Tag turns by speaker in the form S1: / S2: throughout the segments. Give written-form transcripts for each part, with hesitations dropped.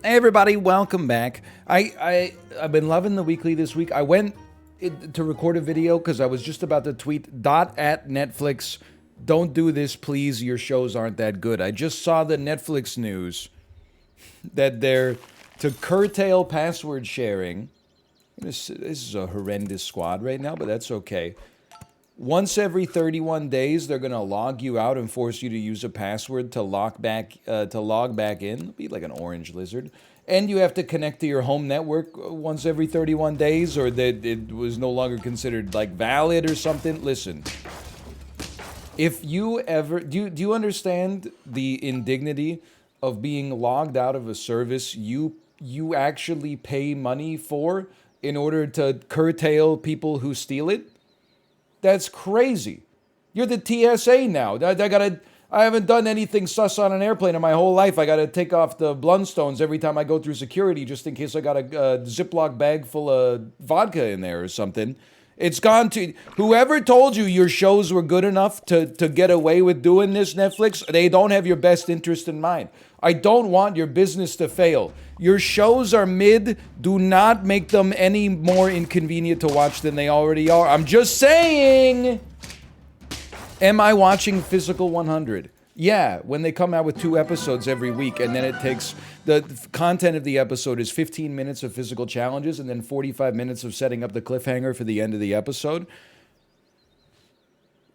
S1: Hey everybody, welcome back. I've been loving the weekly this week. I went to record a video because I was just about to tweet dot at Netflix. Don't do this, please. Your shows aren't that good. I just saw the Netflix news that they're to curtail password sharing. This is a horrendous squad right now, but that's okay. Once every 31 days, they're gonna log you out and force you to use a password to log back in. It'll be like an orange lizard, and you have to connect to your home network once every 31 days, or that it was no longer considered like valid or something. Listen, if you ever do you understand the indignity of being logged out of a service you actually pay money for in order to curtail people who steal it? That's crazy. You're the TSA now. I haven't done anything sus on an airplane in my whole life. I gotta take off the Blundstones every time I go through security just in case I got a Ziploc bag full of vodka in there or something. It's gone to whoever told you your shows were good enough to get away with doing this, Netflix. They don't have your best interest in mind. I don't want your business to fail. Your shows are mid. Do not make them any more inconvenient to watch than they already are. I'm just saying. Am I watching Physical 100? Yeah, when they come out with 2 episodes every week, and then it takes the content of the episode is 15 minutes of physical challenges and then 45 minutes of setting up the cliffhanger for the end of the episode.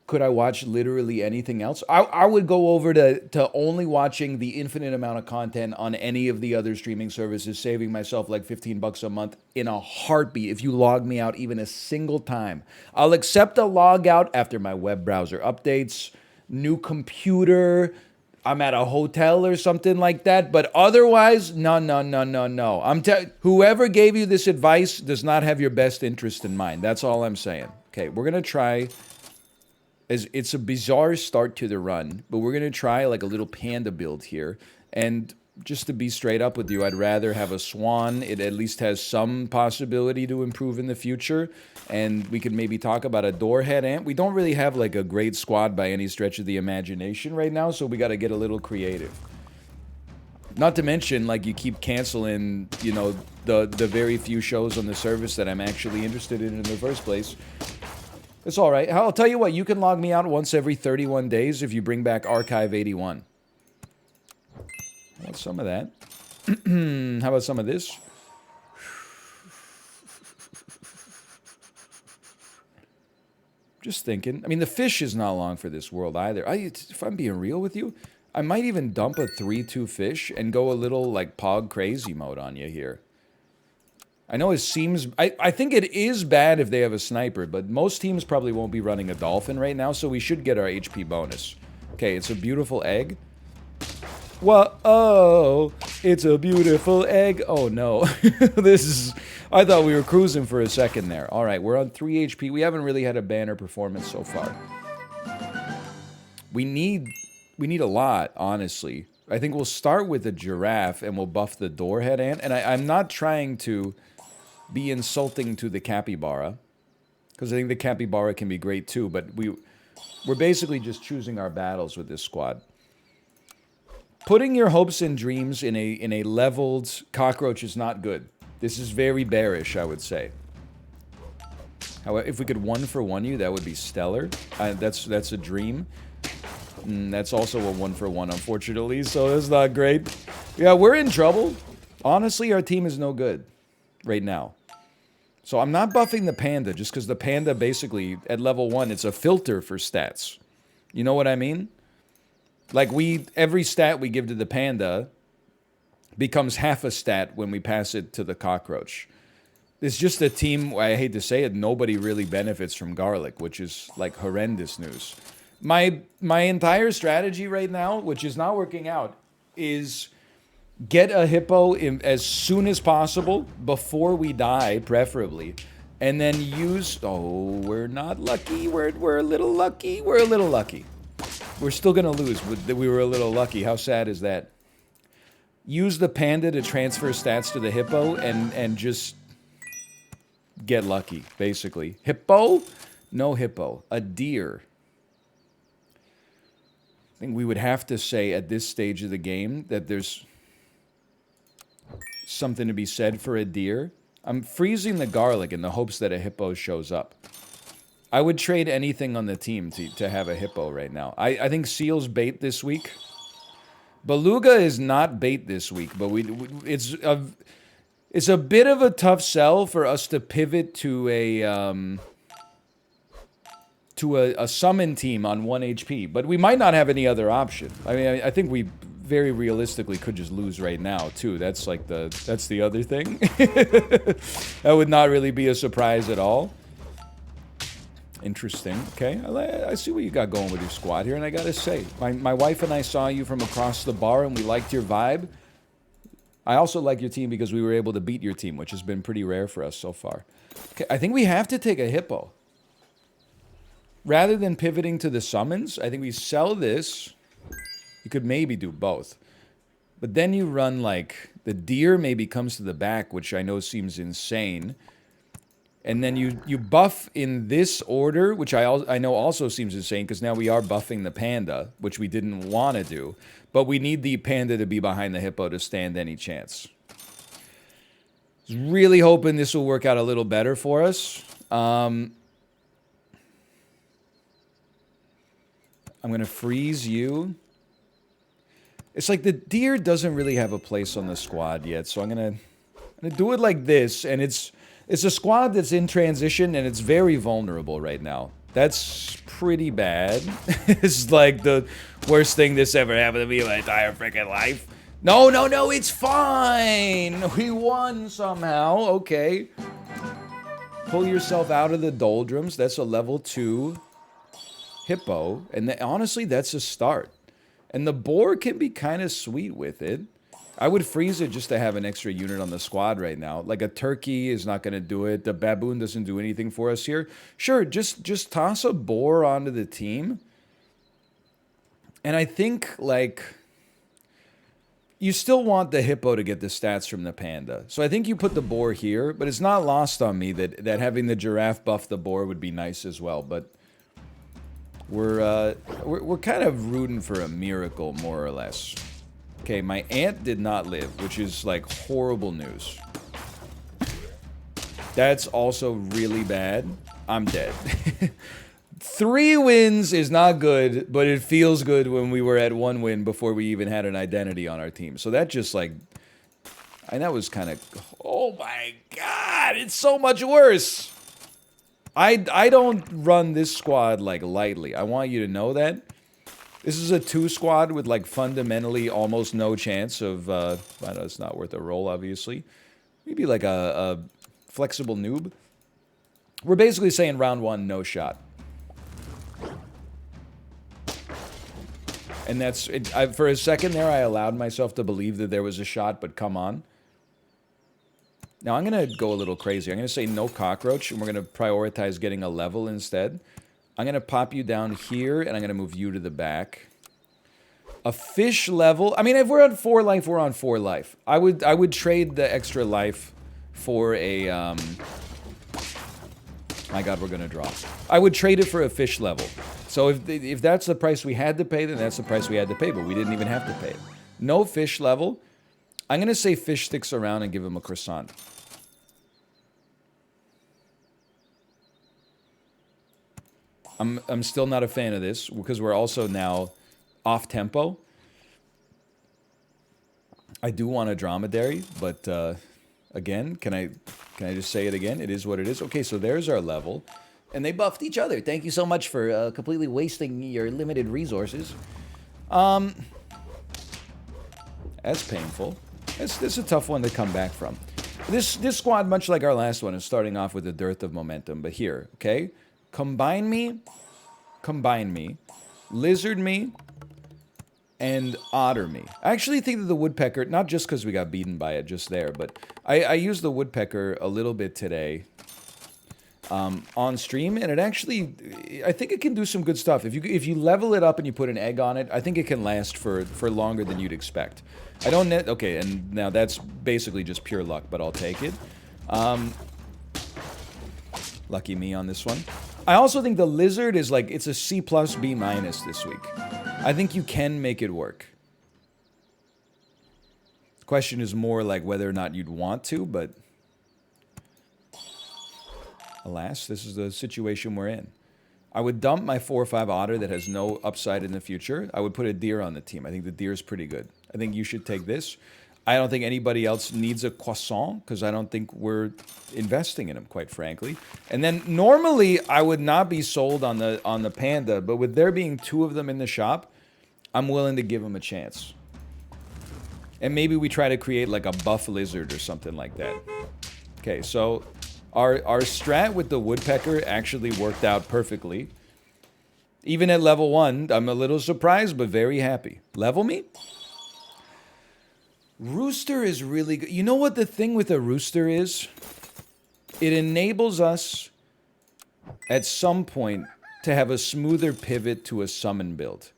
S1: Could I watch literally anything else? I would go over to only watching the infinite amount of content on any of the other streaming services, saving myself like $15 a month in a heartbeat if you log me out even a single time. I'll accept a log out after my web browser updates, new computer, I'm at a hotel or something like that, but otherwise, no. Whoever gave you this advice does not have your best interest in mind. That's all I'm saying. Okay, we're going to try. It's a bizarre start to the run, but we're going to try like a little panda build here. And just to be straight up with you, I'd rather have a swan. It at least has some possibility to improve in the future. And we could maybe talk about a doorhead ant. We don't really have like a great squad by any stretch of the imagination right now, so we got to get a little creative. Not to mention, like, you keep canceling, you know, the very few shows on the service that I'm actually interested in the first place. It's all right. I'll tell you what, you can log me out once every 31 days if you bring back Archive 81. How about some of that? How about some of this? Just thinking. I mean, the fish is not long for this world either. If I'm being real with you, I might even dump a 3-2 fish and go a little, like, Pog crazy mode on you here. I know it seems... I think it is bad if they have a sniper, but most teams probably won't be running a dolphin right now, so we should get our HP bonus. Okay, it's a beautiful egg. Whoa, it's a beautiful egg. Oh, no. This is... I thought we were cruising for a second there. All right, we're on 3 HP. We haven't really had a banner performance so far. We need a lot, honestly. I think we'll start with the giraffe, and we'll buff the doorhead ant. And I'm not trying to be insulting to the capybara, because I think the capybara can be great too, but we're basically just choosing our battles with this squad. Putting your hopes and dreams in a leveled cockroach is not good. This is very bearish, I would say. However, if we could 1-for-1 you, that would be stellar. That's a dream. That's also a 1-for-1, unfortunately, so that's not great. Yeah, we're in trouble. Honestly, our team is no good right now. So I'm not buffing the panda, just because the panda basically, at level 1, it's a filter for stats. You know what I mean? Like, every stat we give to the panda becomes half a stat when we pass it to the cockroach. It's just a team, I hate to say it, nobody really benefits from garlic, which is, like, horrendous news. My entire strategy right now, which is not working out, is get a hippo as soon as possible, before we die, preferably, and then use... Oh, we're not lucky. We're a little lucky. We're a little lucky. We're still going to lose, but we were a little lucky. How sad is that? Use the panda to transfer stats to the hippo and just get lucky, basically. Hippo? No hippo. A deer. I think we would have to say at this stage of the game that there's... something to be said for a deer. I'm freezing the garlic in the hopes that a hippo shows up. I would trade anything on the team to have a hippo right now. I think seal's bait this week. Beluga is not bait this week, but it's a bit of a tough sell for us to pivot to a summon team on 1 HP. But we might not have any other option. I mean, I think we very realistically could just lose right now too. That's like that's the other thing. That would not really be a surprise at all. Interesting. Okay, I see what you got going with your squad here, and I gotta say, my wife and I saw you from across the bar, and we liked your vibe. I also like your team because we were able to beat your team, which has been pretty rare for us so far. Okay, I think we have to take a hippo. Rather than pivoting to the summons, I think we sell this. You could maybe do both. But then you run, like, the deer maybe comes to the back, which I know seems insane. And then you buff in this order, which I know also seems insane, because now we are buffing the panda, which we didn't want to do. But we need the panda to be behind the hippo to stand any chance. Really hoping this will work out a little better for us. I'm going to freeze you. It's like the deer doesn't really have a place on the squad yet, so I'm gonna do it like this, and it's a squad that's in transition, and it's very vulnerable right now. That's pretty bad. It's like the worst thing this ever happened to me in my entire freaking life. No, it's fine! We won somehow, okay. Pull yourself out of the doldrums. That's a level 2 hippo, and honestly, that's a start. And the boar can be kind of sweet with it. I would freeze it just to have an extra unit on the squad right now. Like a turkey is not going to do it. The baboon doesn't do anything for us here. Sure, just toss a boar onto the team. And I think, like, you still want the hippo to get the stats from the panda. So I think you put the boar here, but it's not lost on me that having the giraffe buff the boar would be nice as well. But we're kind of rooting for a miracle, more or less. Okay, my ant did not live, which is like horrible news. That's also really bad. I'm dead. 3 wins is not good, but it feels good when we were at 1 win before we even had an identity on our team. So that just like, and that was kind of, oh my god, it's so much worse. I don't run this squad, like, lightly. I want you to know that. This is a 2 squad with, like, fundamentally almost no chance of, I know it's not worth a roll, obviously. Maybe, like, a flexible noob. We're basically saying round 1, no shot. And that's, for a second there, I allowed myself to believe that there was a shot, but come on. Now, I'm going to go a little crazy. I'm going to say no cockroach, and we're going to prioritize getting a level instead. I'm going to pop you down here, and I'm going to move you to the back. A fish level. I mean, if we're on 4 life, we're on 4 life. I would trade the extra life for a... My god, we're going to draw. I would trade it for a fish level. So if that's the price we had to pay, then that's the price we had to pay, but we didn't even have to pay it. No fish level. I'm going to say fish sticks around and give him a croissant. I'm still not a fan of this because we're also now off tempo. I do want a dromedary, but again, can I just say it again? It is what it is. Okay, so there's our level. And they buffed each other. Thank you so much for completely wasting your limited resources. That's painful. This is a tough one to come back from. This squad, much like our last one, is starting off with a dearth of momentum. But here, okay? Combine me, lizard me, and otter me. I actually think that the woodpecker, not just because we got beaten by it just there, but I used the woodpecker a little bit today on stream, and it actually, I think it can do some good stuff. If you level it up and you put an egg on it, I think it can last for longer than you'd expect. I don't net, okay, and now that's basically just pure luck, but I'll take it. Lucky me on this one. I also think the lizard is like, it's a C+, B- this week. I think you can make it work. Question is more like whether or not you'd want to, but alas, this is the situation we're in. I would dump my 4 or 5 otter that has no upside in the future. I would put a deer on the team. I think the deer is pretty good. I think you should take this. I don't think anybody else needs a croissant because I don't think we're investing in them, quite frankly. And then normally I would not be sold on the panda, but with there being 2 of them in the shop, I'm willing to give them a chance. And maybe we try to create like a buff lizard or something like that. Okay, so our strat with the woodpecker actually worked out perfectly. Even at level 1, I'm a little surprised, but very happy. Level me? Rooster is really good. You know what the thing with a rooster is? It enables us at some point to have a smoother pivot to a summon build,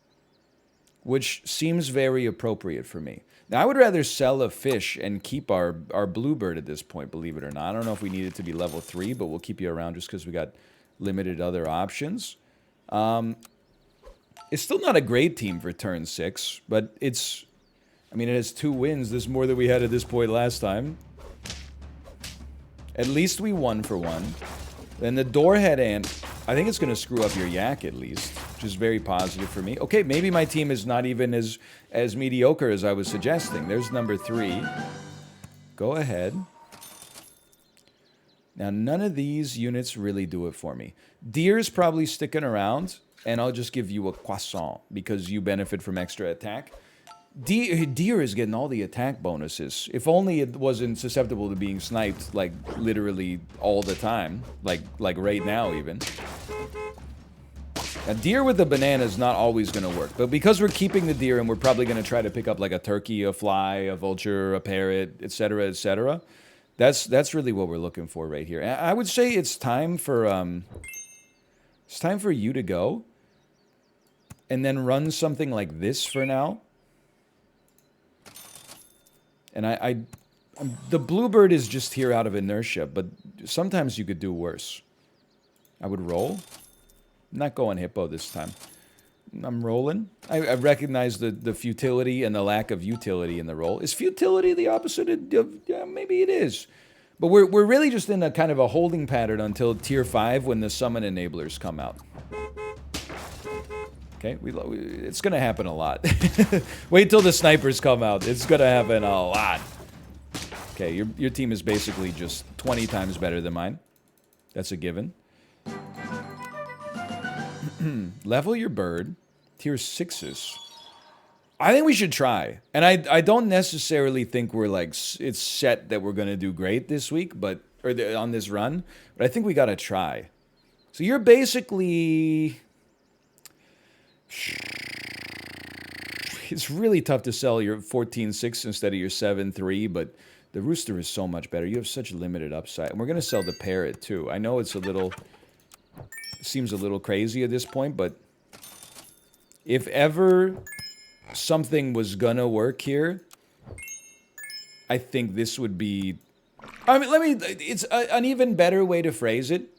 S1: which seems very appropriate for me. Now, I would rather sell a fish and keep our bluebird at this point, believe it or not. I don't know if we need it to be level 3, but we'll keep you around just because we got limited other options. It's still not a great team for turn 6, but it's... I mean, it has 2 wins. This is more than we had at this point last time. At least we won for 1. Then the doorhead ant, I think it's going to screw up your yak at least, which is very positive for me. Okay, maybe my team is not even as mediocre as I was suggesting. There's number 3. Go ahead. Now, none of these units really do it for me. Deer's probably sticking around, and I'll just give you a croissant because you benefit from extra attack. Deer is getting all the attack bonuses. If only it wasn't susceptible to being sniped, like, literally all the time. Like right now, even. Now, deer with the banana is not always going to work. But because we're keeping the deer and we're probably going to try to pick up, like, a turkey, a fly, a vulture, a parrot, etc., etc., that's really what we're looking for right here. I would say it's time for you to go. And then run something like this for now. And the bluebird is just here out of inertia, but sometimes you could do worse. I would roll. I'm not going hippo this time. I'm rolling. I recognize the futility and the lack of utility in the roll. Is futility the opposite of yeah, maybe it is. But we're really just in a kind of a holding pattern until tier 5 when the summon enablers come out. Okay, it's going to happen a lot. Wait till the snipers come out. It's going to happen a lot. Okay, your team is basically just 20 times better than mine. That's a given. Level your bird. Tier 6s. I think we should try. And I don't necessarily think we're like, it's set that we're going to do great this week, but or on this run. But I think we got to try. So you're basically... It's really tough to sell your 14-6 instead of your 7-3, but the rooster is so much better. You have such limited upside. And we're going to sell the parrot, too. I know it's a little... Seems a little crazy at this point, but... If ever something was gonna work here, I think this would be... I mean, it's an even better way to phrase it,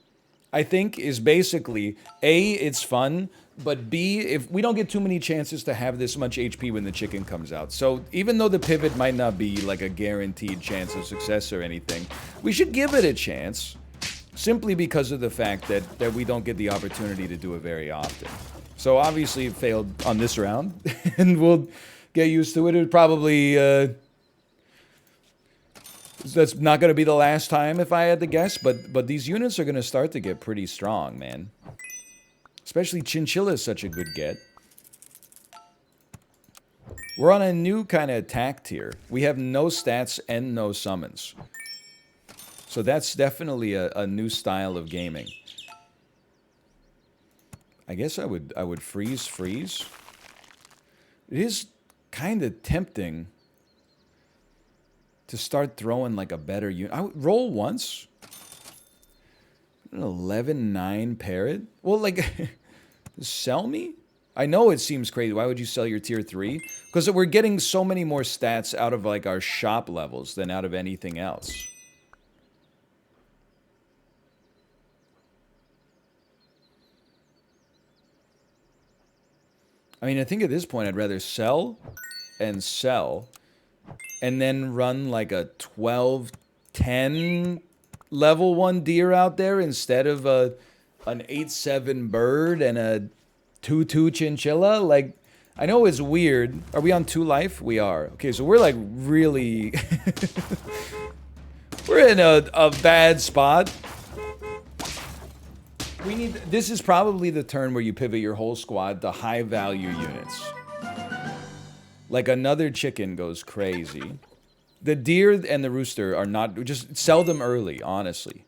S1: I think, is basically, A, it's fun... But B, if we don't get too many chances to have this much HP when the chicken comes out. So even though the pivot might not be like a guaranteed chance of success or anything, we should give it a chance. Simply because of the fact that we don't get the opportunity to do it very often. So obviously it failed on this round. And we'll get used to it. It probably... that's not going to be the last time if I had to guess. But these units are going to start to get pretty strong, man. Especially Chinchilla is such a good get. We're on a new kind of attack tier. We have no stats and no summons. So that's definitely a new style of gaming. I guess I would freeze. It is kind of tempting to start throwing like a better unit. I would roll once. An 11-9 parrot? Well, like, sell me? I know it seems crazy. Why would you sell your tier 3? Because we're getting so many more stats out of, like, our shop levels than out of anything else. I mean, I think at this point I'd rather sell and sell and then run like a 12-10 level 1 deer out there instead of an 8-7 bird and a 2-2 chinchilla? Like, I know it's weird. Are we on 2 life? We are. Okay, so we're like really... we're in a bad spot. We need... This is probably the turn where you pivot your whole squad to high value units. Like another chicken goes crazy. The deer and the rooster are not... Just sell them early, honestly.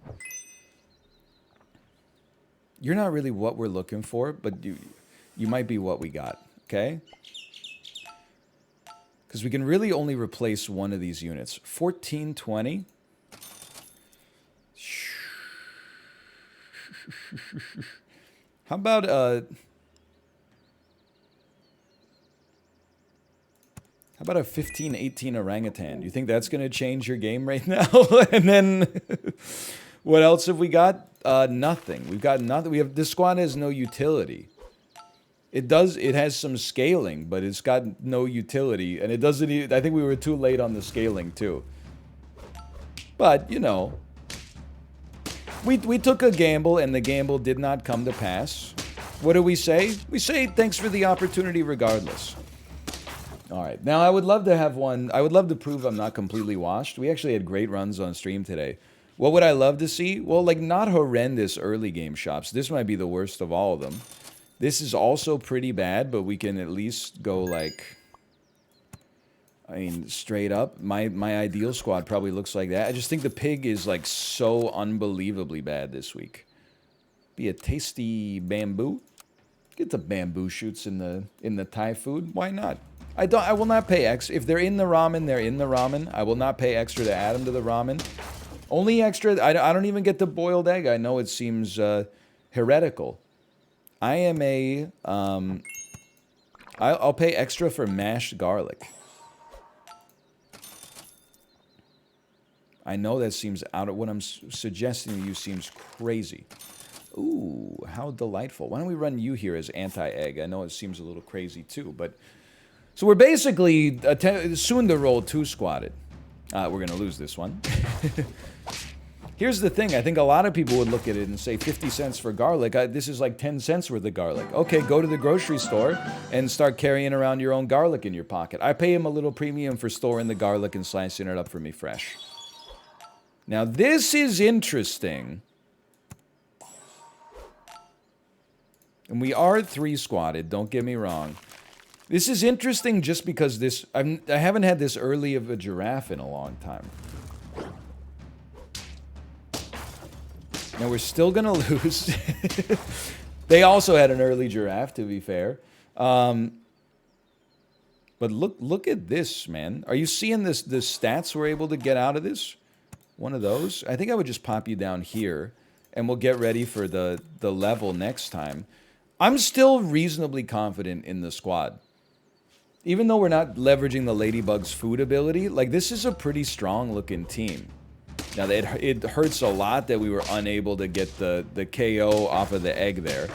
S1: You're not really what we're looking for, but you might be what we got, okay? Because we can really only replace one of these units. 1420. How about a 15-18 orangutan? Do you think that's going to change your game right now? And then what else have we got? Nothing. We've got nothing. This squad has no utility. It has some scaling, but it's got no utility, and it doesn't even, I think we were too late on the scaling too. But, you know, we took a gamble, and the gamble did not come to pass. What do we say? We say thanks for the opportunity regardless. All right. Now, I would love to have one. I would love to prove I'm not completely washed. We actually had great runs on stream today. What would I love to see? Well, like, not horrendous early game shops. This might be the worst of all of them. This is also pretty bad, but we can at least go, like... I mean, straight up, my ideal squad probably looks like that. I just think the pig is, like, so unbelievably bad this week. Be a tasty bamboo. Get the bamboo shoots in the Thai food. Why not? I will not pay extra. If they're in the ramen, they're in the ramen. I will not pay extra to add them to the ramen. Only extra, I don't even get the boiled egg. I know it seems heretical. I am a, I'll pay extra for mashed garlic. I know that seems out of what I'm suggesting to you seems crazy. Ooh, how delightful. Why don't we run you here as anti-egg? I know it seems a little crazy too, but... So we're basically soon to roll 2-squatted. We're going to lose this one. Here's the thing. I think a lot of people would look at it and say 50 cents for garlic. This is like 10 cents worth of garlic. Okay, go to the grocery store and start carrying around your own garlic in your pocket. I pay him a little premium for storing the garlic and slicing it up for me fresh. Now, this is interesting. And we are 3-squatted, don't get me wrong. This is interesting just because this... I haven't had this early of a giraffe in a long time. Now, we're still going to lose. They also had an early giraffe, to be fair. But look at this, man. Are you seeing the stats we're able to get out of this? One of those? I think I would just pop you down here, and we'll get ready for the level next time. I'm still reasonably confident in the squad. Even though we're not leveraging the Ladybug's food ability, like, this is a pretty strong-looking team. Now, it hurts a lot that we were unable to get the KO off of the egg there.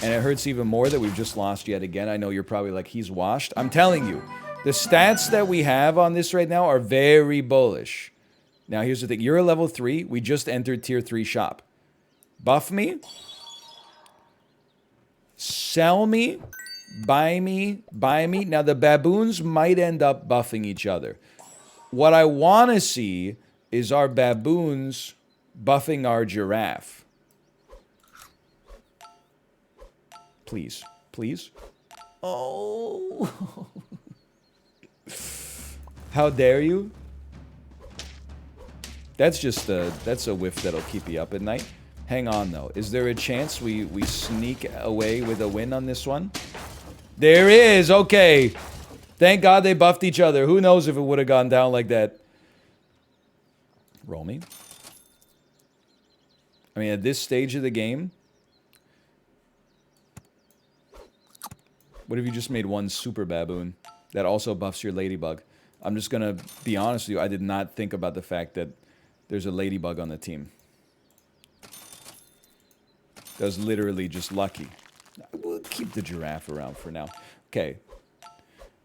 S1: And it hurts even more that we've just lost yet again. I know you're probably like, he's washed. I'm telling you, the stats that we have on this right now are very bullish. Now, here's the thing. You're a level 3. We just entered tier 3 shop. Buff me. Sell me. Buy me. Buy me. Now, the baboons might end up buffing each other. What I want to see is our baboons buffing our giraffe. Please. Please. Oh. How dare you? That's a whiff that'll keep you up at night. Hang on, though. Is there a chance we sneak away with a win on this one? There is! Okay. Thank God they buffed each other. Who knows if it would have gone down like that. Roll me. I mean, at this stage of the game... What if you just made one super baboon that also buffs your ladybug? I'm just going to be honest with you. I did not think about the fact that there's a ladybug on the team. That was literally just lucky. We'll keep the giraffe around for now. Okay.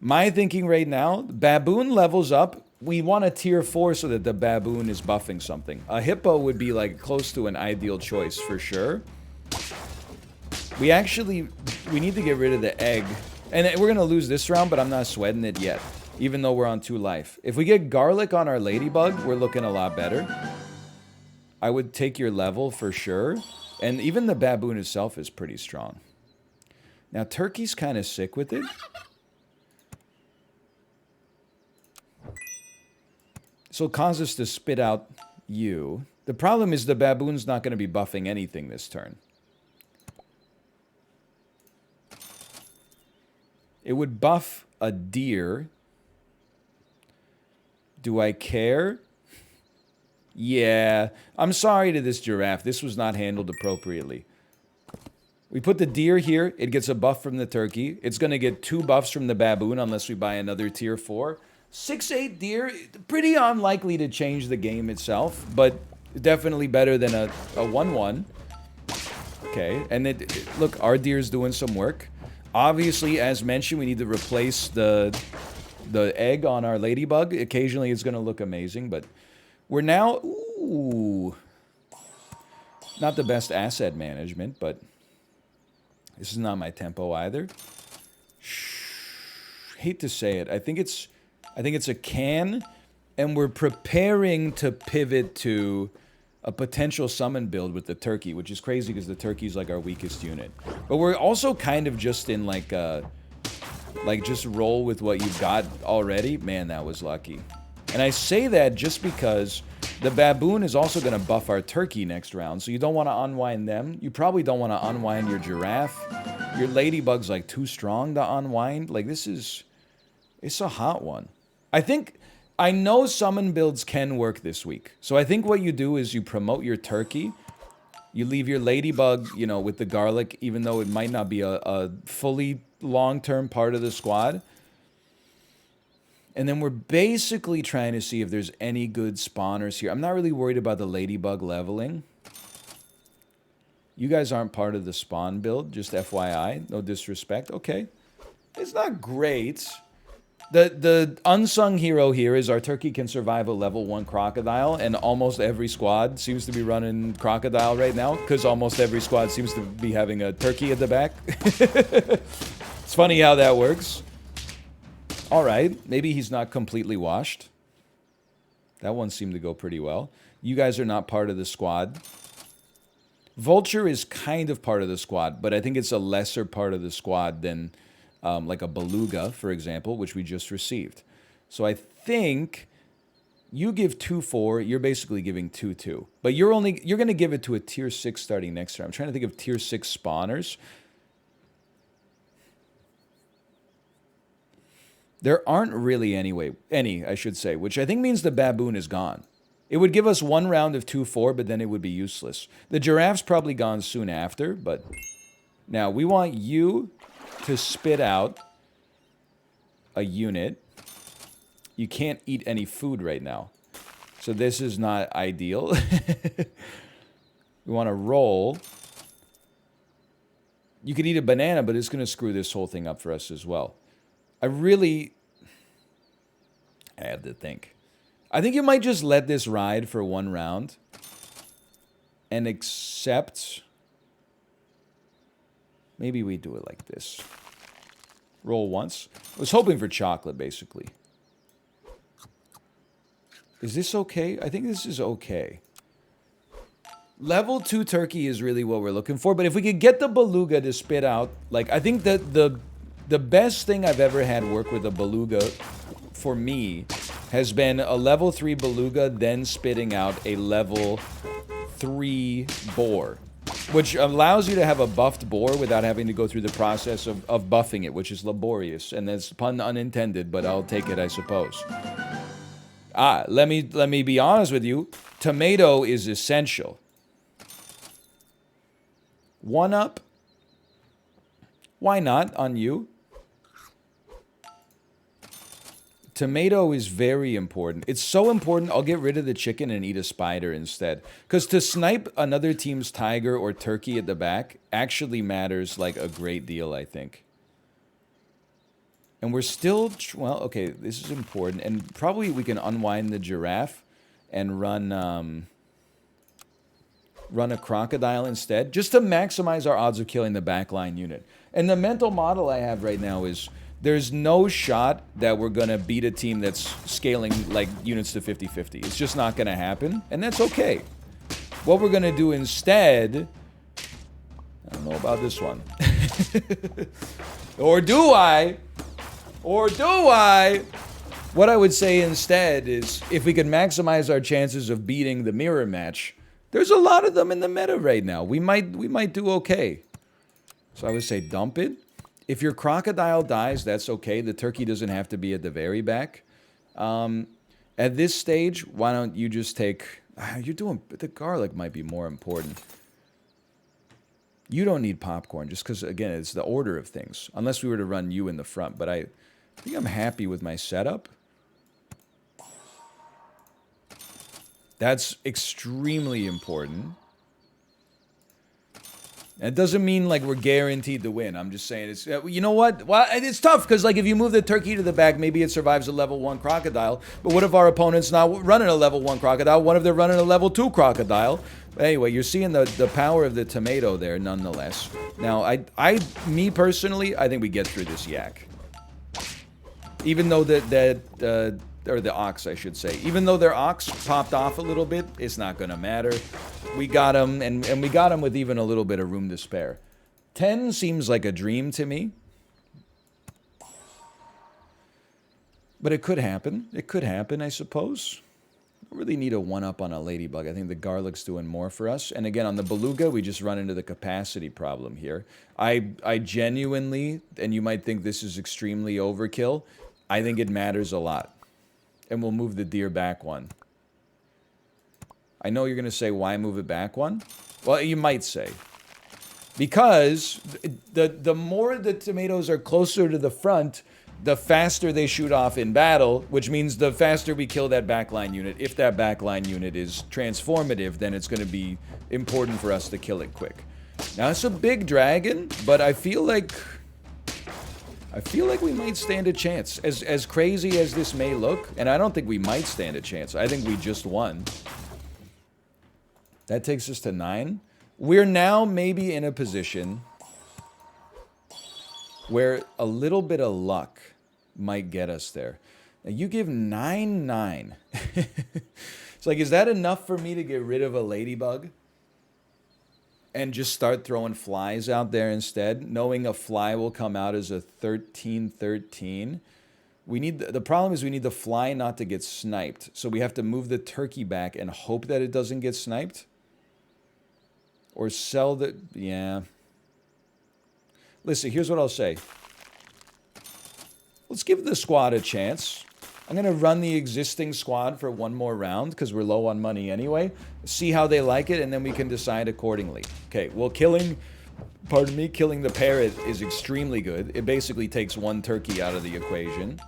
S1: My thinking right now, baboon levels up. We want a tier 4 so that the baboon is buffing something. A hippo would be like close to an ideal choice for sure. We need to get rid of the egg. And we're going to lose this round, but I'm not sweating it yet. Even though we're on 2 life. If we get garlic on our ladybug, we're looking a lot better. I would take your level for sure. And even the baboon itself is pretty strong. Now, turkey's kind of sick with it. So it causes us to spit out you. The problem is the baboon's not going to be buffing anything this turn. It would buff a deer. Do I care? Yeah. I'm sorry to this giraffe. This was not handled appropriately. We put the deer here. It gets a buff from the turkey. It's going to get 2 buffs from the baboon unless we buy another tier 4. 6-8 deer, pretty unlikely to change the game itself, but definitely better than a 1-1. Okay, and look, our deer's doing some work. Obviously, as mentioned, we need to replace the egg on our ladybug. Occasionally, it's going to look amazing, but we're now... Ooh. Not the best asset management, but this is not my tempo either. Hate to say it. I think it's a can, and we're preparing to pivot to a potential summon build with the turkey, which is crazy because the turkey's like our weakest unit. But we're also kind of just in like just roll with what you've got already. Man, that was lucky. And I say that just because the baboon is also going to buff our turkey next round, so you don't want to unwind them. You probably don't want to unwind your giraffe. Your ladybug's like too strong to unwind. Like it's a hot one. I know summon builds can work this week. So I think what you do is you promote your turkey. You leave your ladybug, you know, with the garlic, even though it might not be a fully long-term part of the squad. And then we're basically trying to see if there's any good spawners here. I'm not really worried about the ladybug leveling. You guys aren't part of the spawn build, just FYI. No disrespect. Okay. It's not great. The unsung hero here is our turkey can survive a level 1 crocodile, and almost every squad seems to be running crocodile right now, because almost every squad seems to be having a turkey at the back. It's funny how that works. Alright, maybe he's not completely washed. That one seemed to go pretty well. You guys are not part of the squad. Vulture is kind of part of the squad, but I think it's a lesser part of the squad than... like a beluga, for example, which we just received. So I think you give 2-4, you're basically giving 2-2. But you're going to give it to a tier 6 starting next turn. I'm trying to think of tier 6 spawners. There aren't really any, I should say, which I think means the baboon is gone. It would give us 1 round of 2-4, but then it would be useless. The giraffe's probably gone soon after, but... Now, we want you... to spit out a unit. You can't eat any food right now. So this is not ideal. We want to roll. You could eat a banana, but it's going to screw this whole thing up for us as well. I have to think. I think you might just let this ride for 1 round. And accept... Maybe we do it like this. Roll once. I was hoping for chocolate, basically. Is this okay? I think this is okay. Level 2 turkey is really what we're looking for. But if we could get the beluga to spit out... Like, I think that the best thing I've ever had work with a beluga, for me, has been a level 3 beluga, then spitting out a level 3 boar. Which allows you to have a buffed boar without having to go through the process of buffing it, which is laborious. And that's pun unintended, but I'll take it, I suppose. Let me be honest with you. Tomato is essential. 1 up. Why not on you? Tomato is very important. It's so important, I'll get rid of the chicken and eat a spider instead. Because to snipe another team's tiger or turkey at the back actually matters like a great deal, I think. And we're still, well, okay, this is important. And probably we can unwind the giraffe and run a crocodile instead, just to maximize our odds of killing the backline unit. And the mental model I have right now is there's no shot that we're going to beat a team that's scaling like units to 50-50. It's just not going to happen, and that's okay. What we're going to do instead, I don't know about this one. Or do I? Or do I? What I would say instead is if we could maximize our chances of beating the mirror match, there's a lot of them in the meta right now. We might do okay. So I would say dump it. If your crocodile dies, that's okay. The turkey doesn't have to be at the very back. At this stage, why don't you just take... You're doing... The garlic might be more important. You don't need popcorn, just because, again, it's the order of things. Unless we were to run you in the front. But I think I'm happy with my setup. That's extremely important. It doesn't mean like we're guaranteed to win. I'm just saying it's, you know what? Well, it's tough because like if you move the turkey to the back, maybe it survives a level 1 crocodile. But what if our opponent's not running a level 1 crocodile? What if they're running a level 2 crocodile? But anyway, you're seeing the power of the tomato there nonetheless. Now, me personally, I think we get through this yak. Even though or the ox, I should say. Even though their ox popped off a little bit, it's not going to matter. We got him, and we got him with even a little bit of room to spare. 10 seems like a dream to me. But it could happen. It could happen, I suppose. We really need a 1-up on a ladybug. I think the garlic's doing more for us. And again, on the beluga, we just run into the capacity problem here. I genuinely, and you might think this is extremely overkill, I think it matters a lot. And we'll move the deer back 1. I know you're going to say, why move it back 1? Well, you might say. Because the more the tomatoes are closer to the front, the faster they shoot off in battle, which means the faster we kill that backline unit. If that backline unit is transformative, then it's going to be important for us to kill it quick. Now, it's a big dragon, but I feel like we might stand a chance. As crazy as this may look, and I don't think we might stand a chance. I think we just won. That takes us to 9. We're now maybe in a position where a little bit of luck might get us there. Now, you give 9-9. It's like, is that enough for me to get rid of a ladybug? And just start throwing flies out there instead, knowing a fly will come out as a 13-13. The problem is we need the fly not to get sniped. So we have to move the turkey back and hope that it doesn't get sniped. Or sell the... Yeah. Listen, here's what I'll say. Let's give the squad a chance. I'm going to run the existing squad for 1 more round because we're low on money anyway. See how they like it, and then we can decide accordingly. Okay, well, killing the parrot is extremely good. It basically takes 1 turkey out of the equation.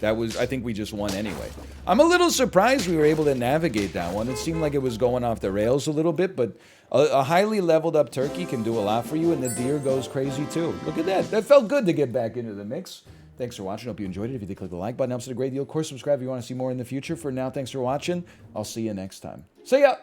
S1: I think we just won anyway. I'm a little surprised we were able to navigate that one. It seemed like it was going off the rails a little bit, but a highly leveled up turkey can do a lot for you, and the deer goes crazy too. Look at that. That felt good to get back into the mix. Thanks for watching. Hope you enjoyed it. If you did, click the like button. Helps it a great deal. Of course, subscribe if you want to see more in the future. For now, thanks for watching. I'll see you next time. See ya!